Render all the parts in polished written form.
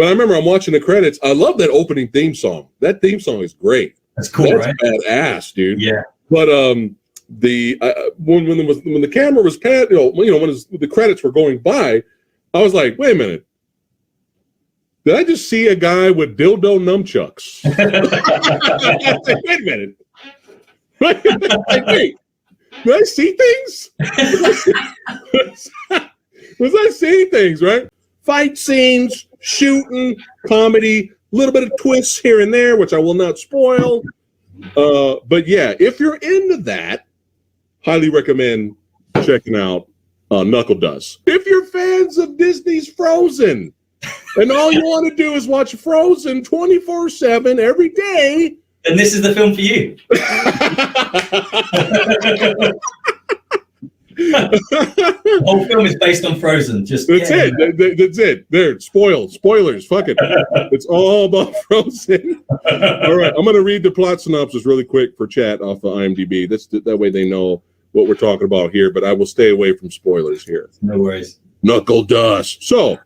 But I remember I'm watching the credits. I love that opening theme song. That theme song is great. That's cool, right? Badass, dude. Yeah. But when the camera was when the credits were going by, I was like, wait a minute. Did I just see a guy with dildo nunchucks? Wait a minute. Wait, did I see things? Was I seeing things, right? Fight scenes, shooting, comedy, a little bit of twists here and there, which I will not spoil. But yeah, if you're into that, highly recommend checking out Knuckle Dust. If you're fans of Disney's Frozen, and all you want to do is watch Frozen 24/7 every day, then this is the film for you. The whole film is based on Frozen. That's it. There, spoilers. Fuck it. It's all about Frozen. All right, I'm going to read the plot synopsis really quick for chat off of IMDb. That way they know what we're talking about here, but I will stay away from spoilers here. No worries. Knuckle Dust. So,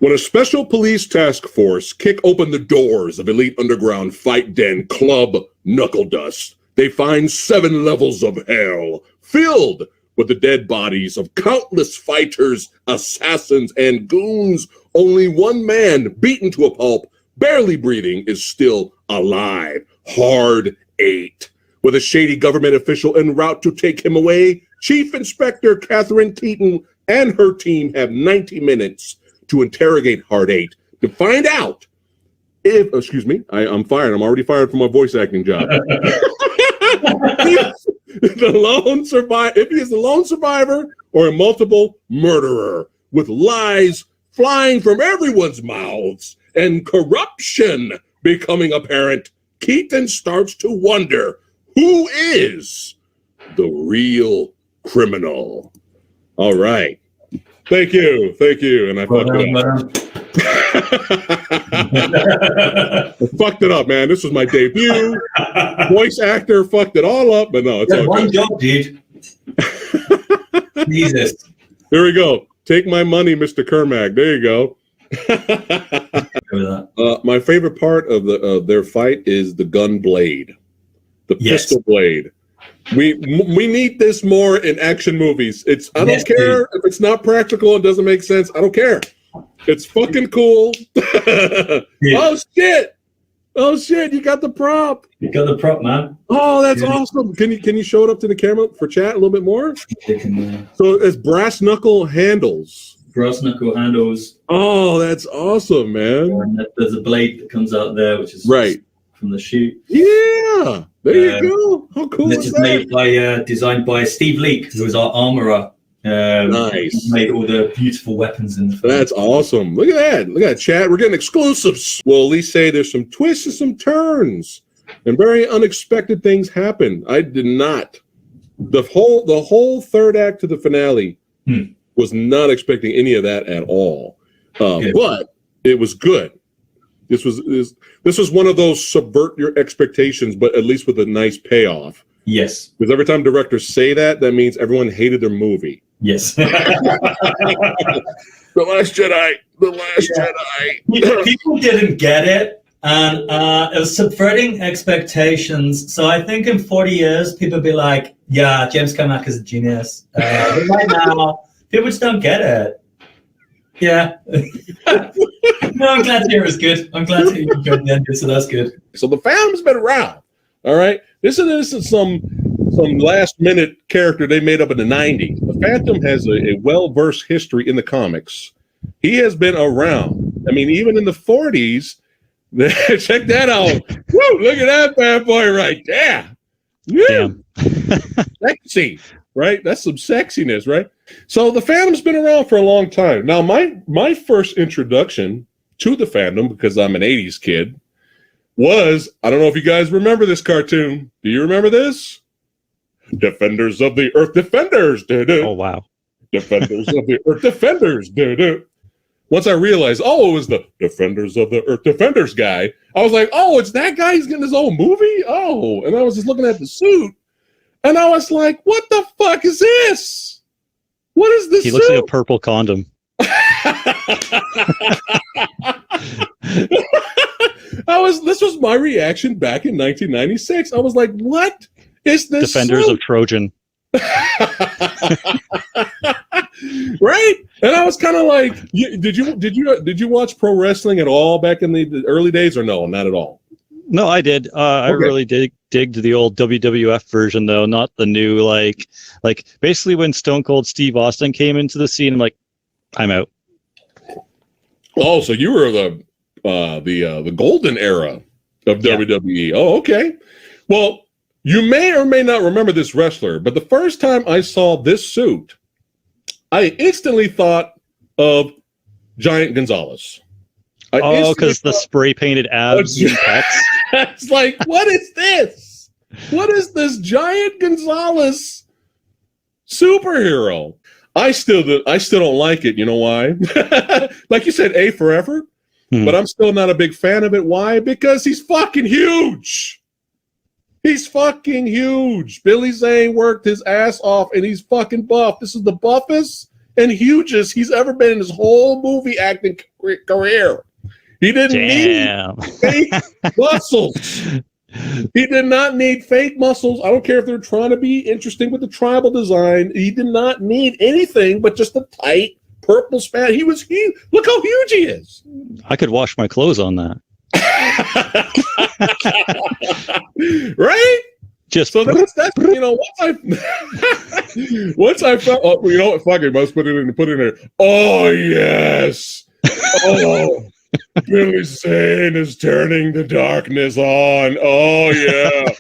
when a special police task force kick open the doors of elite underground fight den club Knuckle Dust, they find 7 levels of hell filled with the dead bodies of countless fighters, assassins, and goons. Only one man, beaten to a pulp, barely breathing, is still alive. Hard 8. With a shady government official en route to take him away, Chief Inspector Catherine Keaton and her team have 90 minutes to interrogate Hard 8 to find out if, I'm fired. I'm already fired from my voice acting job. If he is the lone survivor or a multiple murderer, with lies flying from everyone's mouths and corruption becoming apparent, Keaton starts to wonder who is the real criminal. All right. Thank you. And I fucked it up. I fucked it up, man. This was my debut. Voice actor fucked it all up, but no, it's okay. One job, dude. Jesus. Here we go. Take my money, Mr. Kermag. There you go. My favorite part of their fight is the gun blade, the pistol blade. We need this more in action movies. I don't care if it's not practical and doesn't make sense. I don't care. It's fucking cool. Oh shit! You got the prop. You got the prop, man. Oh, that's awesome. Can you show it up to the camera for chat a little bit more? So it's brass knuckle handles. Brass knuckle handles. Oh, that's awesome, man. And there's a blade that comes out there, which is right from the chute. Yeah, there you go. How cool is that? This is designed by Steve Leake, who was our armorer. Nice. Made all the beautiful weapons in the film. That's awesome. Look at that, chat. We're getting exclusives. We'll at least say there's some twists and some turns, and very unexpected things happen. I did not. The whole third act to the finale was not expecting any of that at all. But it was good. This was one of those subvert your expectations, but at least with a nice payoff. Yes. Because every time directors say that means everyone hated their movie. Yes. The Last Jedi. People didn't get it, and it was subverting expectations. So I think in 40 years, people will be like, yeah, James Carmack is a genius. But right now, people just don't get it. Yeah. No, I'm glad to hear it was good. I'm glad to hear you enjoyed the ending, so that's good. So the Phantom's been around. All right. This is some last minute character they made up in the 90s. The Phantom has a well-versed history in the comics. He has been around. I mean, even in the 40s. Check that out. Woo, look at that bad boy right there. Yeah. Sexy, right? That's some sexiness, right? So the Phantom's been around for a long time. Now, my first introduction to the Phantom, because I'm an 80s kid, was, I don't know if you guys remember this cartoon. Do you remember this? Defenders of the Earth Defenders. Oh, wow. Defenders of the Earth Defenders. Once I realized, it was the Defenders of the Earth Defenders guy, I was like, it's that guy? He's getting his own movie? Oh, and I was just looking at the suit, and I was like, what the fuck is this? What is this He suit? looks like a purple condom. This was my reaction back in 1996. I was like, what is this? Defenders of Trojan. Right? And I was kind of like, did you watch pro wrestling at all back in the early days, or no, not at all? No, I did. I really digged the old WWF version, though, not the new like basically when Stone Cold Steve Austin came into the scene. I'm like, I'm out. Oh, so you were the golden era of WWE. Oh, okay. Well, you may or may not remember this wrestler, but the first time I saw this suit, I instantly thought of Giant Gonzalez. Because the spray painted abs and pecs. It's like, what is this? What is this Giant Gonzalez superhero? I still don't like it. You know why? Like you said, A for effort, but I'm still not a big fan of it. Why? Because he's fucking huge. He's fucking huge. Billy Zane worked his ass off, and he's fucking buff. This is the buffest and hugest he's ever been in his whole movie acting career. He didn't need fake muscles. He did not need fake muscles. I don't care if they're trying to be interesting with the tribal design. He did not need anything but just a tight purple span. He was huge. Look how huge he is. I could wash my clothes on that. Right? Just so that's once I felt, oh, you know what? Fuck it, let's put it in there. Oh yes. Oh. Billy Zane is turning the darkness on. Oh yeah.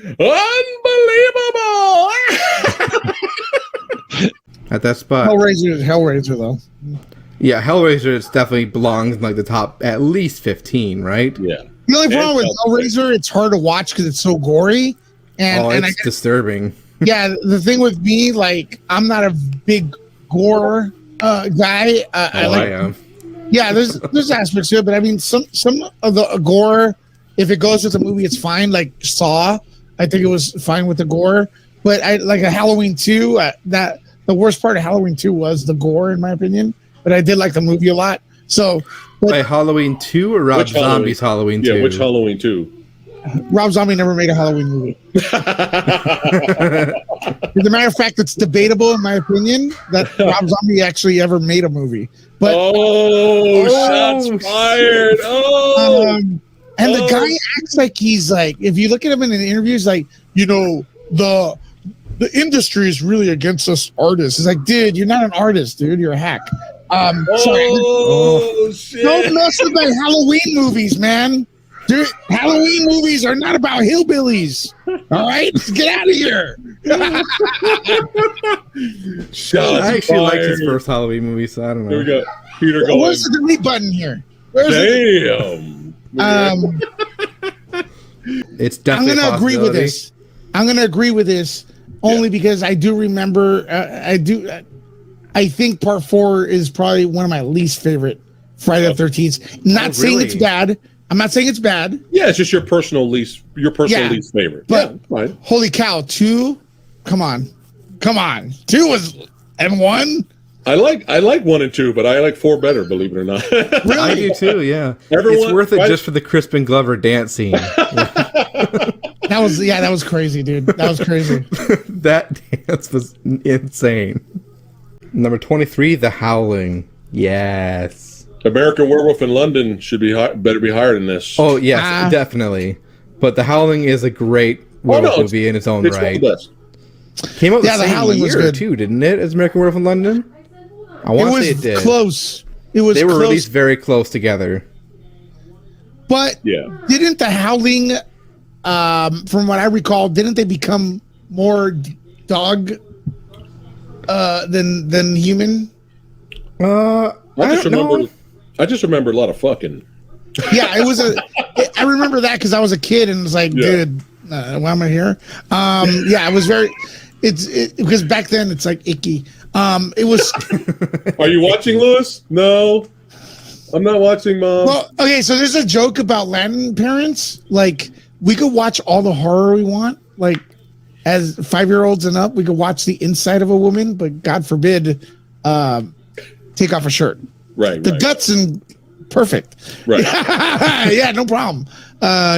Unbelievable. At that spot. Hellraiser though. Yeah, Hellraiser definitely belongs in like the top at least 15, right? Yeah. The only problem with Hellraiser, it's hard to watch because it's so gory. And it's disturbing. Yeah, the thing with me, like, I'm not a big gore guy. I am. Yeah, there's aspects to it, but I mean, some of the gore, if it goes with the movie, it's fine. Like Saw, I think it was fine with the gore. But I like a Halloween 2. That the worst part of Halloween 2 was the gore, in my opinion. But I did like the movie a lot. So, by Halloween 2 or Rob Zombie's Halloween 2? Yeah, which Halloween 2? Rob Zombie never made a Halloween movie. As a matter of fact, it's debatable, in my opinion, that Rob Zombie actually ever made a movie. But shots fired! And the guy acts like he's like, if you look at him in an interview, he's like, the industry is really against us artists. It's like, dude, you're not an artist, dude. You're a hack. Shit! Don't mess with my Halloween movies, man. Dude, Halloween movies are not about hillbillies. All right, get out of here. I actually liked his first Halloween movie, so I don't know. Here we go. Peter going. Where's the delete button here? Damn. It's definitely. I'm going to agree with this. I'm going to agree with this only because I do remember. I think Part 4 is probably one of my least favorite Friday the 13th. Not saying it's bad. I'm not saying it's bad. Yeah, it's just your personal least favorite. But holy cow, 2, come on. 2 was and 1. I like 1 and 2, but I like 4 better, believe it or not. Really? I do too, yeah. It's worth it just for the Crispin Glover dance scene. That was crazy, dude. That was crazy. That dance was insane. Number 23, The Howling. Yes. American Werewolf in London should better be higher than this. Oh yes, definitely. But The Howling is a great werewolf movie in its own right. Came out the same year too, didn't it? As American Werewolf in London. I want to say it did. Close. It was. They were close. released very close together. But didn't The Howling, from what I recall, didn't they become more dog than human? I just remember a lot of fucking. Yeah, it was I remember that because I was a kid and it was like, dude, why am I here? It was very. Because back then it's like icky. It was. Are you watching, Lewis? No, I'm not watching, Mom. Well, okay, so there's a joke about Latin parents. Like, we could watch all the horror we want. Like, as 5-year-olds and up, we could watch the inside of a woman, but God forbid, take off a shirt. Right. The guts and perfect. Right. Yeah, no problem.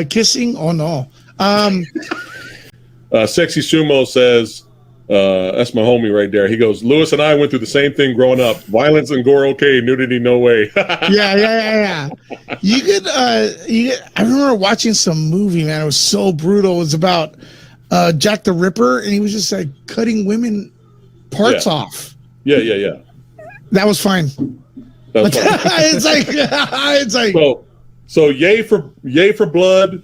Kissing? Oh no. Sexy Sumo says, that's my homie right there. He goes, Lewis and I went through the same thing growing up. Violence and gore, okay. Nudity, no way. Yeah. You could. I remember watching some movie, man. It was so brutal. It was about Jack the Ripper, and he was just like cutting women parts off. Yeah. That was fine. It's like so yay for blood,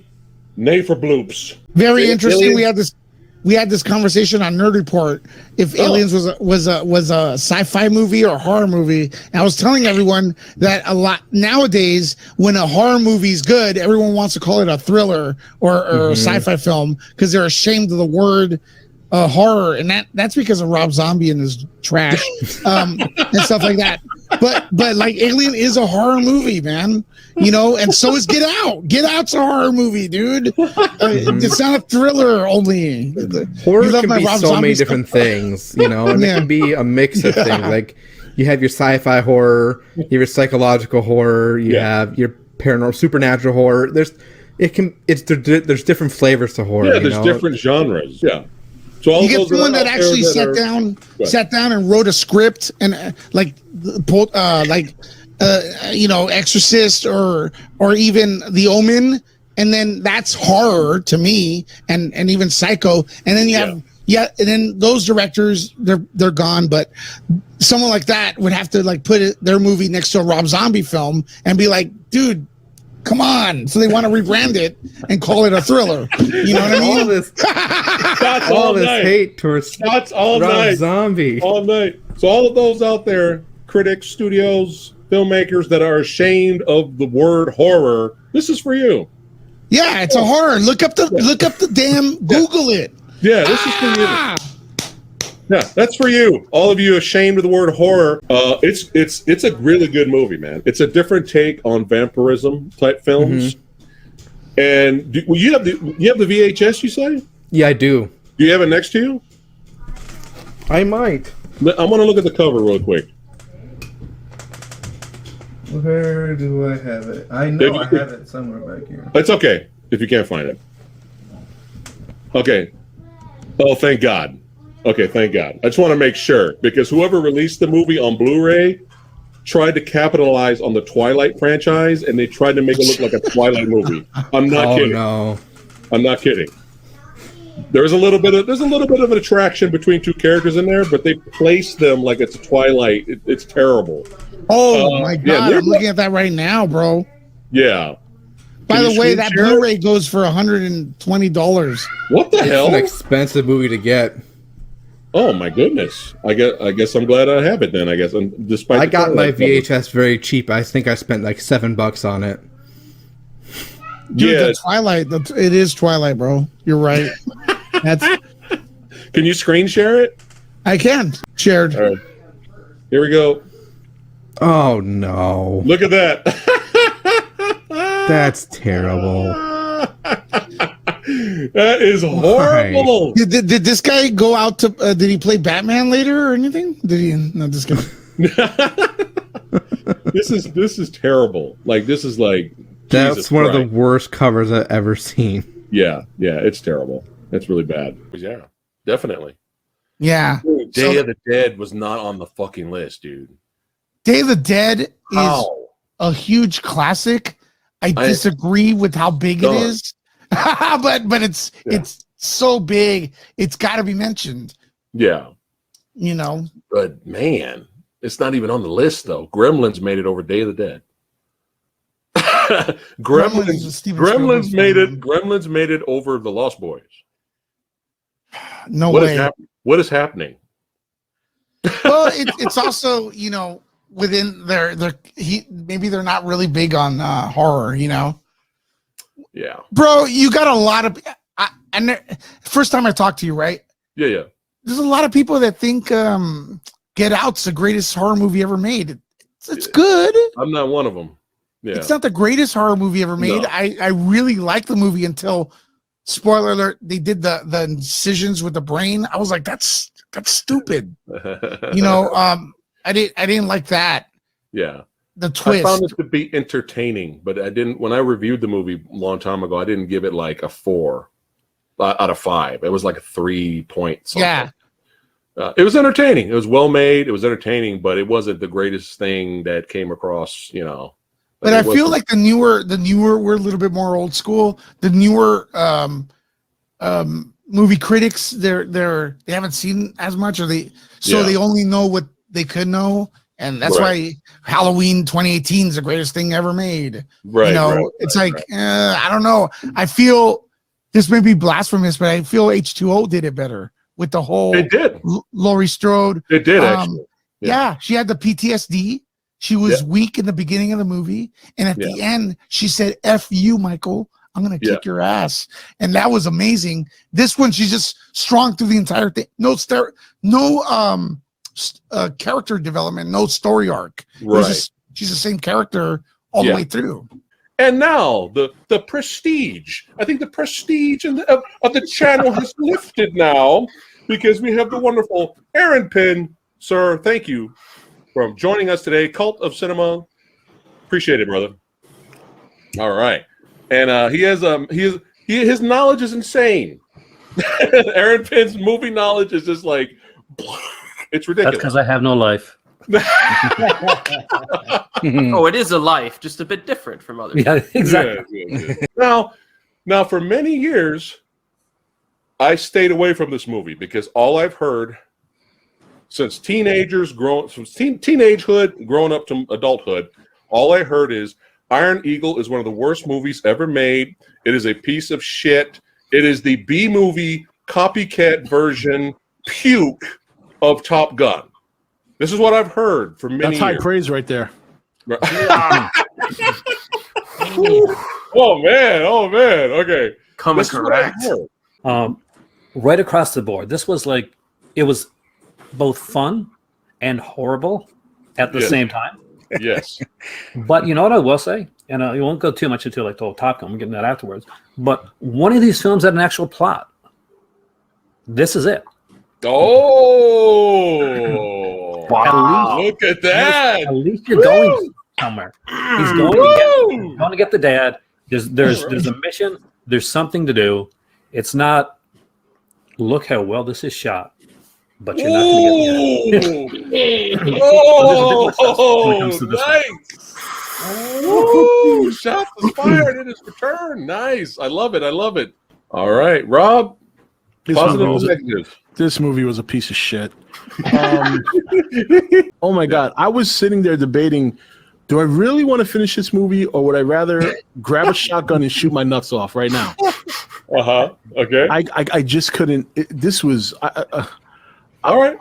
nay for bloops. Very interesting. We had this conversation on Nerd Report if Aliens was a sci-fi movie or a horror movie. And I was telling everyone that a lot nowadays, when a horror movie is good, everyone wants to call it a thriller or a sci-fi film because they're ashamed of the word horror, and that's because of Rob Zombie and his trash and stuff like that. But like Alien is a horror movie, man. And so is Get Out. Get Out's a horror movie, dude. It's not a thriller only. Horror can be so many different things, and it can be a mix of things. Like you have your sci-fi horror, you have your psychological horror, you have your paranormal, supernatural horror. There's different flavors to horror. Yeah, there's different genres. Yeah. So all you get someone that actually sat down and wrote a script and Exorcist or even The Omen, and then that's horror to me, and even Psycho, and then you have and then those directors they're gone, but someone like that would have to like put their movie next to a Rob Zombie film and be like, dude, come on. So they want to rebrand it and call it a thriller. You know what I mean? all this hate towards Rob Zombie. All night. So all of those out there, critics, studios, filmmakers that are ashamed of the word horror, this is for you. Yeah, it's a horror. Look up the damn Google it. Yeah, this is for you. Yeah, that's for you. All of you ashamed of the word horror. It's a really good movie, man. It's a different take on vampirism type films. And you have the VHS, you say? Yeah, I do. Do you have it next to you? I might. I want to look at the cover real quick. Where do I have it? I know I have it somewhere back here. It's okay if you can't find it. Okay. Oh, thank God. Okay, thank God. I just want to make sure, because whoever released the movie on Blu-ray tried to capitalize on the Twilight franchise, and they tried to make it look like a Twilight movie. I'm not kidding. No. I'm not kidding. There's a little bit of an attraction between two characters in there, but they placed them like it's a Twilight. It's terrible. Oh my God! I'm looking at that right now, bro. Yeah. By the way, that Blu-ray goes for $120. What the hell? It's an expensive movie to get. Oh my goodness! I guess I'm glad I have it then. I guess, and despite I got my VHS very cheap. I think I spent like $7 on it. Dude, the Twilight. It is Twilight, bro. You're right. Can you screen share it? I can. Shared. All right. Here we go. Oh no! Look at that. That's terrible. That is horrible. Did this guy go out to? Did he play Batman later or anything? Did he? No, this guy. This is terrible. Like this is like. That's Jesus one Christ. of the worst covers I've ever seen. Yeah, it's terrible. It's really bad. Yeah, definitely. Yeah. Day of the Dead was not on the fucking list, dude. Day of the Dead is a huge classic. I disagree with how big it is, but it's so big. It's got to be mentioned. Yeah. But man, it's not even on the list though. Gremlins made it over Day of the Dead. Gremlins made it over The Lost Boys. No way. What is happening? Well, it's also within maybe they're not really big on horror. Yeah, bro, you got a lot of. First time I talked to you, right? Yeah. There's a lot of people that think Get Out's the greatest horror movie ever made. It's good. I'm not one of them. Yeah. It's not the greatest horror movie ever made. No. I really liked the movie until, spoiler alert, they did the incisions with the brain. I was like, that's stupid. I didn't like that. Yeah. The twist. I found it to be entertaining, but I didn't. When I reviewed the movie a long time ago, I didn't give it like a 4 out of 5. It was like a 3 point something. Yeah. It was entertaining. It was well made. It was entertaining, but it wasn't the greatest thing that came across, you know. But I feel like the newer we're a little bit more old school. The newer movie critics, they haven't seen as much, or they only know what they could know, and that's why Halloween 2018 is the greatest thing ever made. Right. You know, it's like I don't know. I feel this may be blasphemous, but I feel H2O did it better with the whole. It did. Laurie Strode. It did actually. Yeah, she had the PTSD. She was weak in the beginning of the movie, and at the end, she said, "F you, Michael. I'm gonna kick your ass," and that was amazing. This one, she's just strong through the entire thing. No character development, no story arc. Right. She's the same character all the way through. And now the prestige. I think the prestige of the channel has lifted now because we have the wonderful Aaron Pin, sir. Thank you for joining us today. Cult of Cinema. Appreciate it, brother. All right, and his knowledge is insane. Aaron Pin's movie knowledge is just like it's ridiculous. That's because I have no life. Oh, it is a life, just a bit different from others. Yeah, exactly. Yeah. Now, for many years, I stayed away from this movie because all I've heard since teenagehood, growing up to adulthood, all I heard is Iron Eagle is one of the worst movies ever made. It is a piece of shit. It is the B-movie copycat version puke of Top Gun. This is what I've heard for many years. That's high praise right there. Oh man! Okay, coming correct. Right across the board, this was like it was both fun and horrible at the same time. Yes, but you know what I will say, and you won't go too much into like the whole Top Gun. We're getting that afterwards. But one of these films had an actual plot. This is it. Oh, wow! Look at that. At least you're going somewhere. He's going to get the dad. There's a mission. There's something to do. It's not. Look how well this is shot, but you're not going to get the nice! Woo! Shots was fired. It is returned. Nice. I love it. All right, Rob. This movie was a piece of shit. Oh my God. I was sitting there debating, do I really want to finish this movie or would I rather grab a shotgun and shoot my nuts off right now? Okay. I just couldn't. This was... all right.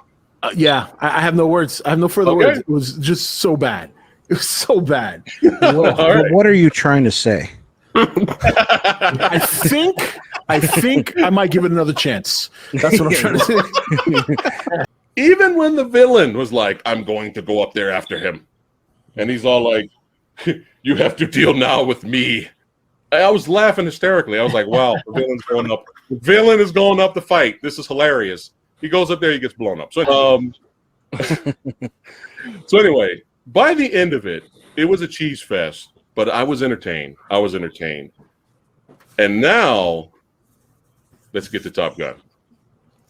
Yeah, I have no words. I have no further words. It was just so bad. It was so bad. What are you trying to say? I think I might give it another chance. That's what I'm trying to say. Even when the villain was like, I'm going to go up there after him. And he's all like, you have to deal now with me. I was laughing hysterically. I was like, wow, the villain's going up. The villain is going up to fight. This is hilarious. He goes up there, he gets blown up. So, so anyway, by the end of it, it was a cheese fest. But I was entertained. And now, let's get to Top Gun.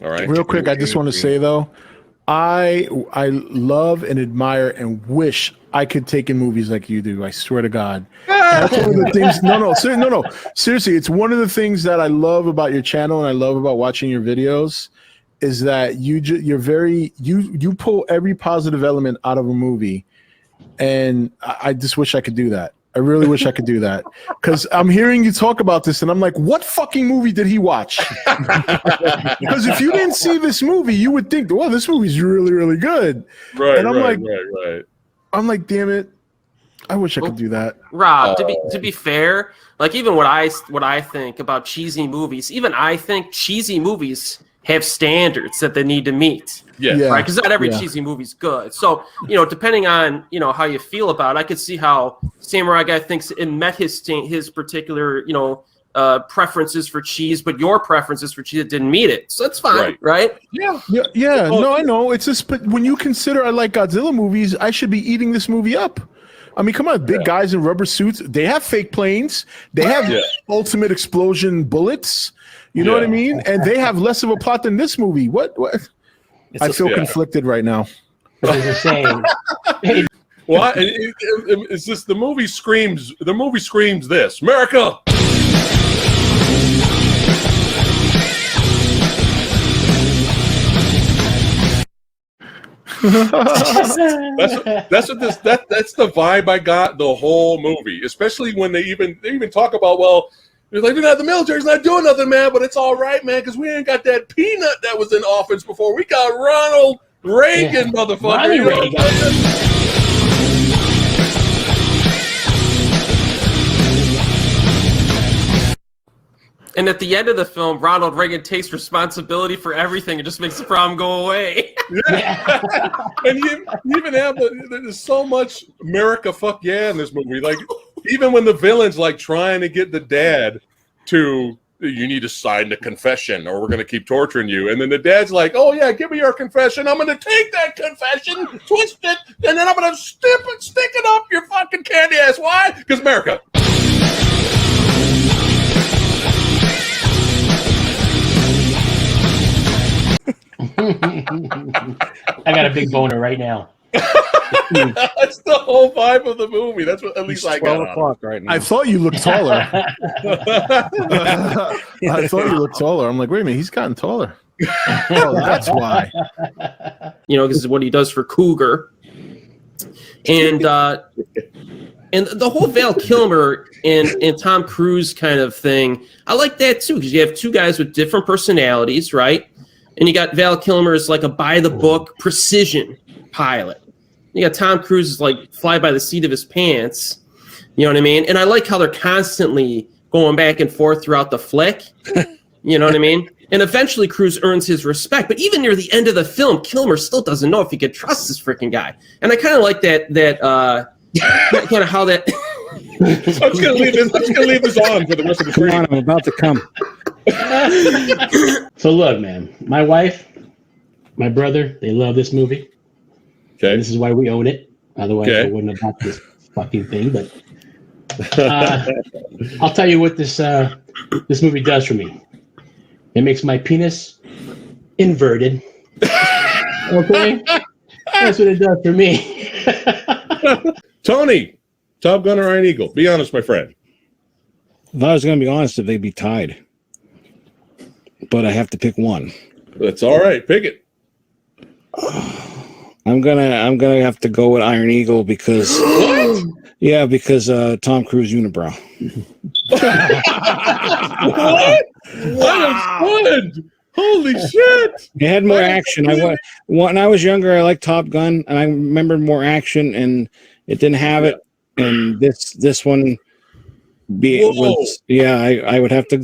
All right. Real quick, I just want to say though, I love and admire and wish I could take in movies like you do. I swear to God. That's one of the things. No. Seriously, it's one of the things that I love about your channel and I love about watching your videos is that you pull every positive element out of a movie, and I just wish I could do that. I really wish I could do that because I'm hearing you talk about this and I'm like, what fucking movie did he watch? Because if you didn't see this movie, you would think, well, this movie's really, really good. Right. And I'm right. I'm like, damn it. I wish I could do that. Rob, to be fair, like even what I think about cheesy movies, even I think cheesy movies have standards that they need to meet. Yeah. Right. Because not every cheesy movie's good. So, depending on, how you feel about it, I could see how Samurai Guy thinks it met his particular, preferences for cheese, but your preferences for cheese didn't meet it. So that's fine, right? Yeah. No, I know. It's just, but when you consider I like Godzilla movies, I should be eating this movie up. I mean, come on, big guys in rubber suits. They have fake planes. They have ultimate explosion bullets. You know what I mean? And they have less of a plot than this movie. What? I feel conflicted right now. It's the same. Well, it's just the movie screams. The movie screams this: America. that's the vibe I got the whole movie, especially when they even talk about, well, they're like, the military's not doing nothing, man, but it's all right, man, because we ain't got that peanut that was in office before. We got Ronald Reagan, motherfucker. Reagan. And at the end of the film, Ronald Reagan takes responsibility for everything and just makes the problem go away. And you even have there's so much America fuck yeah in this movie. Like, even when the villain's like trying to get the dad to, you need to sign the confession or we're going to keep torturing you. And then the dad's like, oh yeah, give me your confession. I'm going to take that confession, twist it, and then I'm going to stick it up your fucking candy ass. Why? Because America. I got a big boner right now. That's the whole vibe of the movie. That's what at least I got. 12 o'clock right now. I thought you looked taller. I thought you looked taller. I'm like, wait a minute, he's gotten taller. Oh, that's why. You know, this is what he does for Cougar. And the whole Val Kilmer and Tom Cruise kind of thing, I like that too, because you have two guys with different personalities, right? And you got Val Kilmer as like a by-the-book precision pilot. You got Tom Cruise as like fly by the seat of his pants. You know what I mean? And I like how they're constantly going back and forth throughout the flick. You know what I mean? And eventually Cruise earns his respect. But even near the end of the film, Kilmer still doesn't know if he could trust this freaking guy. And I kind of like that kind of how that... I'm just gonna leave this on for the rest of the stream. I'm about to come. So look, man, my wife, my brother, they love this movie. Okay. This is why we own it. Otherwise, I wouldn't have bought this fucking thing. But I'll tell you what this movie does for me. It makes my penis inverted. Okay, that's what it does for me. Tony, Top Gun or Iron Eagle? Be honest, my friend. If I was going to be honest, if they'd be tied, but I have to pick one. That's all right. Pick it. I'm gonna have to go with Iron Eagle because because Tom Cruise unibrow. What? Wow. Holy shit! It had more action. When I was younger, I liked Top Gun, and I remembered more action, and it didn't have it. And this one, I would have to.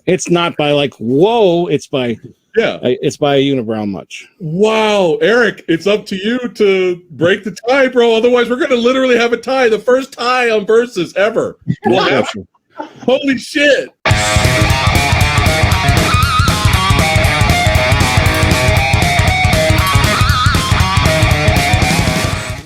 It's not by like whoa. It's by it's by a unibrow much. Wow, Eric, it's up to you to break the tie, bro. Otherwise, we're gonna literally have a tie. The first tie on Versus ever. Holy shit!